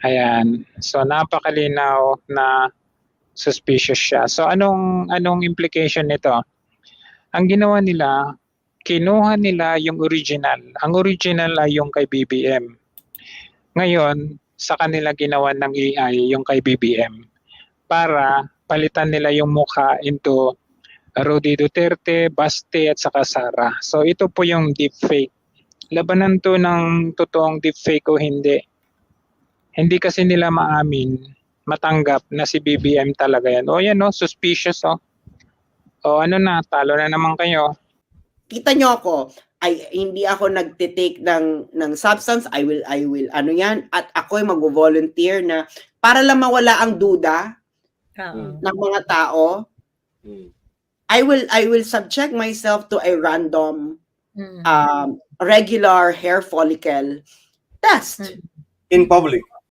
Ayan. So napakalinaw na suspicious siya. So anong implication nito? Ang ginawa nila, kinuha nila yung original. Ang original ay yung kay BBM. Ngayon, sa kanila ginawa ng AI yung kay BBM para palitan nila yung mukha into Rudy Duterte, Baste at saka Sara. So ito po yung deepfake. Labanan to ng totoong deepfake o hindi. Hindi kasi nila maamin, matanggap na si BBM talaga yan. O yan o, suspicious o. O ano na, talo na naman kayo. Kita nyo ako, hindi ako nagtitake ng substance, I will ano yan, at ako ay mag-volunteer na para lang mawala ang duda ng mga tao. I will subject myself to a random regular hair follicle test In public.